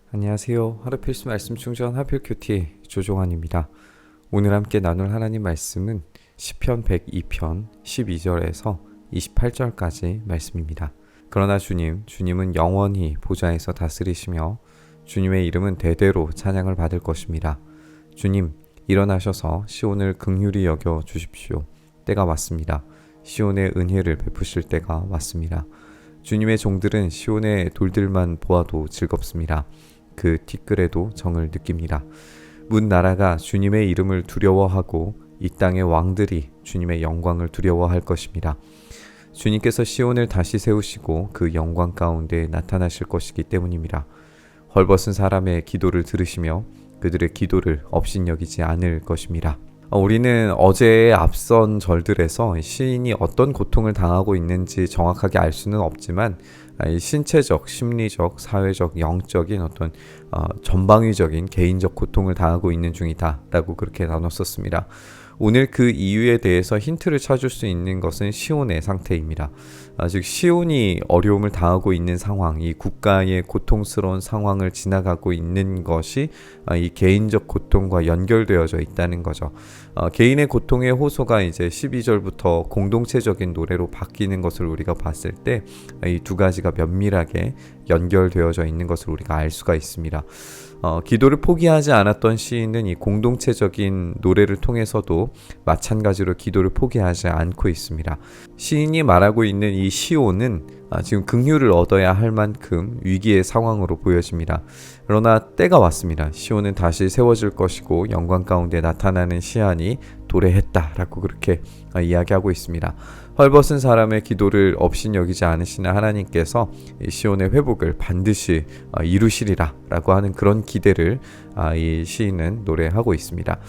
안녕하세요. 하루 필수 말씀 충전 하필 큐티 조종환입니다. 오늘 함께 나눌 하나님 말씀은 시편 102편 12절에서 28절까지 말씀입니다. 그러나 주님은 영원히 보좌에서 다스리시며 주님의 이름은 대대로 찬양을 받을 것입니다. 주님, 일어나셔서 시온을 긍휼히 여겨 주십시오. 때가 왔습니다. 시온의 은혜를 베푸실 때가 왔습니다. 주님의 종들은 시온의 돌들만 보아도 즐겁습니다. 그 티끌에도 정을 느낍니다. 문 나라가 주님의 이름을 두려워하고 이 땅의 왕들이 주님의 영광을 두려워할 것입니다. 주님께서 시온을 다시 세우시고 그 영광 가운데 나타나실 것이기 때문입니다. 헐벗은 사람의 기도를 들으시며 그들의 기도를 업신여기지 않을 것입니다. 우리는 어제의 앞선 절들에서 시인이 어떤 고통을 당하고 있는지 정확하게 알 수는 없지만 신체적, 심리적, 사회적, 영적인 어떤 전방위적인 개인적 고통을 당하고 있는 중이다 라고 그렇게 나눴었습니다. 오늘 그 이유에 대해서 힌트를 찾을 수 있는 것은 시온의 상태입니다. 즉 시온이 어려움을 당하고 있는 상황, 이 국가의 고통스러운 상황을 지나가고 있는 것이 이 개인적 고통과 연결되어져 있다는 거죠. 개인의 고통의 호소가 이제 12절부터 공동체적인 노래로 바뀌는 것을 우리가 봤을 때 이 두 가지가 면밀하게 연결되어져 있는 것을 우리가 알 수가 있습니다. 기도를 포기하지 않았던 시인은 이 공동체적인 노래를 통해서도 마찬가지로 기도를 포기하지 않고 있습니다. 시인이 말하고 있는 이 시온은 지금 긍휼을 얻어야 할 만큼 위기의 상황으로 보여집니다. 그러나 때가 왔습니다. 시온은 다시 세워질 것이고 영광 가운데 나타나는 시한이 도래했다라고 그렇게 이야기하고 있습니다. 헐벗은 사람의 기도를 업신여기지 않으시는 하나님께서 시온의 회복을 반드시 이루시리라 라고 하는 그런 기대를 이 시인은 노래하고 있습니다.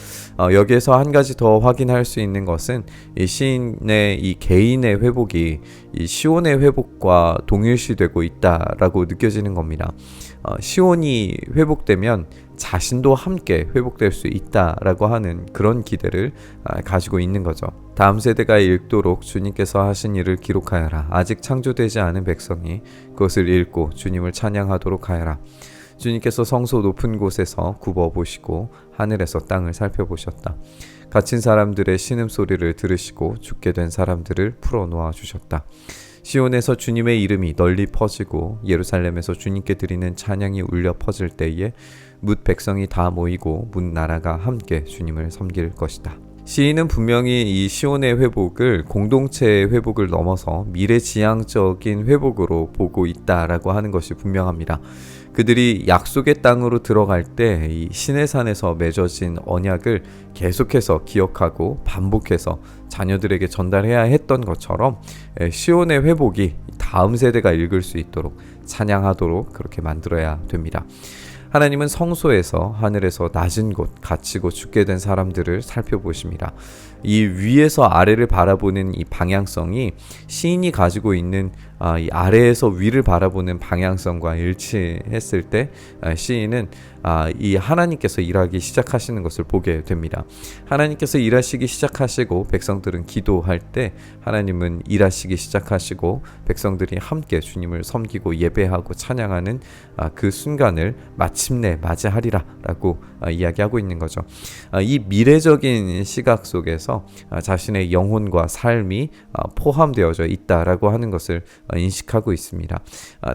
여기에서 한 가지 더 확인할 수 있는 것은 이 시인의 이 개인의 회복이 이 시온의 회복과 동일시되고 있다라고 느껴지는 겁니다. 시온이 회복되면 자신도 함께 회복될 수 있다라고 하는 그런 기대를 가지고 있는 거죠. 다음 세대가 읽도록 주님께서 하신 일을 기록하여라. 아직 창조되지 않은 백성이 그것을 읽고 주님을 찬양하도록 하여라. 주님께서 성소 높은 곳에서 굽어보시고 하늘에서 땅을 살펴보셨다. 갇힌 사람들의 신음소리를 들으시고 죽게 된 사람들을 풀어놓아 주셨다. 시온에서 주님의 이름이 널리 퍼지고 예루살렘에서 주님께 드리는 찬양이 울려 퍼질 때에 뭇 백성이 다 모이고 문 나라가 함께 주님을 섬길 것이다. 시인은 분명히 이 시온의 회복을 공동체의 회복을 넘어서 미래지향적인 회복으로 보고 있다라고 하는 것이 분명합니다. 그들이 약속의 땅으로 들어갈 때 이 시내산에서 맺어진 언약을 계속해서 기억하고 반복해서 자녀들에게 전달해야 했던 것처럼 시온의 회복이 다음 세대가 읽을 수 있도록 찬양하도록 그렇게 만들어야 됩니다. 하나님은 성소에서 하늘에서 낮은 곳 갇히고 죽게 된 사람들을 살펴보십니다. 이 위에서 아래를 바라보는 이 방향성이 시인이 가지고 있는 이 아래에서 위를 바라보는 방향성과 일치했을 때 시인은 이 하나님께서 일하기 시작하시는 것을 보게 됩니다. 하나님께서 일하시기 시작하시고 백성들은 기도할 때 하나님은 일하시기 시작하시고 백성들이 함께 주님을 섬기고 예배하고 찬양하는 그 순간을 마침내 맞이하리라 라고 이야기하고 있는 거죠. 이 미래적인 시각 속에서 자신의 영혼과 삶이 포함되어져 있다라고 하는 것을 인식하고 있습니다.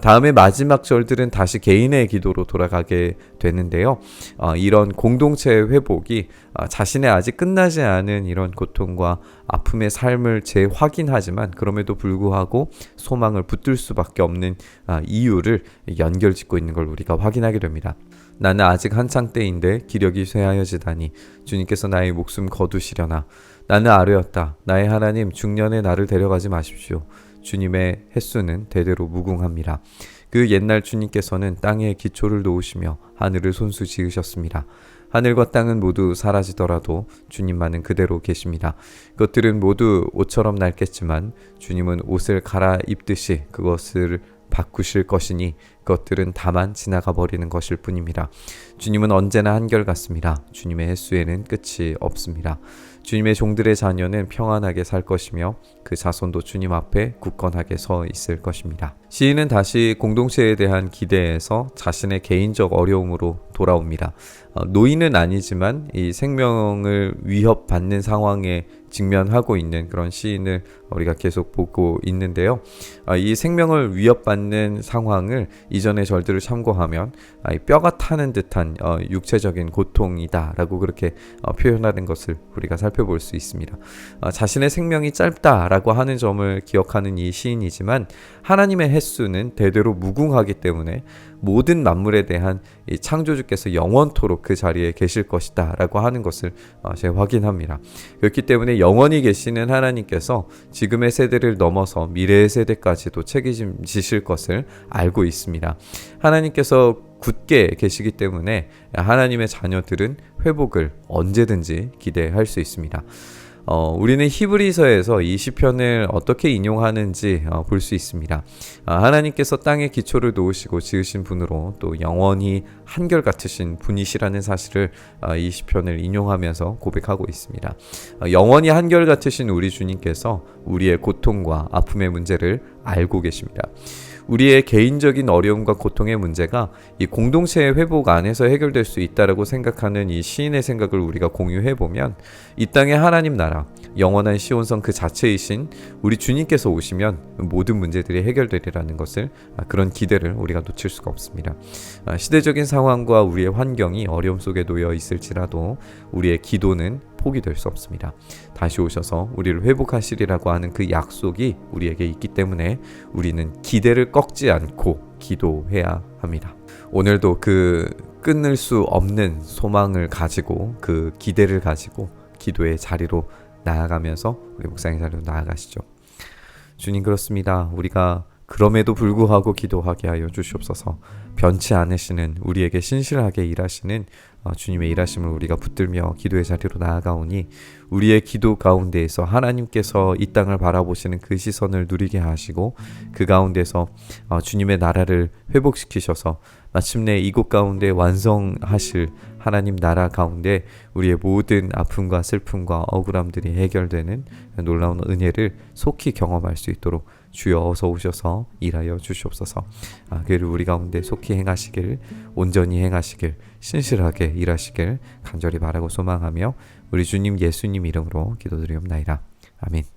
다음에 마지막 절들은 다시 개인의 기도로 돌아가게 되는데요. 이런 공동체의 회복이 자신의 아직 끝나지 않은 이런 고통과 아픔의 삶을 재확인하지만 그럼에도 불구하고 소망을 붙들 수밖에 없는 이유를 연결짓고 있는 걸 우리가 확인하게 됩니다. 나는 아직 한창 때인데 기력이 쇠하여지다니 주님께서 나의 목숨 거두시려나. 나는 아뢰었다. 나의 하나님, 중년에 나를 데려가지 마십시오. 주님의 횟수는 대대로 무궁합니다. 그 옛날 주님께서는 땅에 기초를 놓으시며 하늘을 손수 지으셨습니다. 하늘과 땅은 모두 사라지더라도 주님만은 그대로 계십니다. 그것들은 모두 옷처럼 낡겠지만 주님은 옷을 갈아입듯이 그것을 바꾸실 것이니 그것들은 다만 지나가 버리는 것일 뿐입니다. 주님은 언제나 한결같습니다. 주님의 횟수에는 끝이 없습니다. 주님의 종들의 자녀는 평안하게 살 것이며 그 자손도 주님 앞에 굳건하게 서 있을 것입니다. 시인은 다시 공동체에 대한 기대에서 자신의 개인적 어려움으로 돌아옵니다. 노인은 아니지만 이 생명을 위협받는 상황에 직면하고 있는 그런 시인을 우리가 계속 보고 있는데요. 이 생명을 위협받는 상황을 이전의 절들을 참고하면 뼈가 타는 듯한 육체적인 고통이다라고 그렇게 표현하는 것을 우리가 살펴볼 수 있습니다. 자신의 생명이 짧다라고 하는 점을 기억하는 이 시인이지만 하나님의 횟수는 대대로 무궁하기 때문에 모든 만물에 대한 이 창조주께서 영원토록 그 자리에 계실 것이다 라고 하는 것을 제가 확인합니다. 그렇기 때문에 영원히 계시는 하나님께서 지금의 세대를 넘어서 미래의 세대까지도 책임지실 것을 알고 있습니다. 하나님께서 굳게 계시기 때문에 하나님의 자녀들은 회복을 언제든지 기대할 수 있습니다. 우리는 히브리서에서 이 시편을 어떻게 인용하는지 볼 수 있습니다. 하나님께서 땅의 기초를 놓으시고 지으신 분으로 또 영원히 한결같으신 분이시라는 사실을 이 시편을 인용하면서 고백하고 있습니다. 영원히 한결같으신 우리 주님께서 우리의 고통과 아픔의 문제를 알고 계십니다. 우리의 개인적인 어려움과 고통의 문제가 이 공동체의 회복 안에서 해결될 수 있다라고 생각하는 이 시인의 생각을 우리가 공유해보면 이 땅의 하나님 나라, 영원한 시온성 그 자체이신 우리 주님께서 오시면 모든 문제들이 해결되리라는 것을 그런 기대를 우리가 놓칠 수가 없습니다. 시대적인 상황과 우리의 환경이 어려움 속에 놓여 있을지라도 우리의 기도는 포기될 수 없습니다. 다시 오셔서 우리를 회복하시리라고 하는 그 약속이 우리에게 있기 때문에 우리는 기대를 꺾지 않고 기도해야 합니다. 오늘도 그 끊을 수 없는 소망을 가지고 그 기대를 가지고 기도의 자리로 나아가면서 우리 묵상의 자리로 나아가시죠. 주님, 그렇습니다. 우리가 그럼에도 불구하고 기도하게 하여 주시옵소서. 변치 않으시는 우리에게 신실하게 일하시는 주님의 일하심을 우리가 붙들며 기도의 자리로 나아가오니 우리의 기도 가운데에서 하나님께서 이 땅을 바라보시는 그 시선을 누리게 하시고 그 가운데서 주님의 나라를 회복시키셔서 마침내 이곳 가운데 완성하실 하나님 나라 가운데 우리의 모든 아픔과 슬픔과 억울함들이 해결되는 놀라운 은혜를 속히 경험할 수 있도록 주여 어서 오셔서 일하여 주시옵소서. 그를 우리 가운데 속히 행하시길, 온전히 행하시길, 신실하게 일하시길 간절히 바라고 소망하며 우리 주님 예수님 이름으로 기도드리옵나이다. 아멘.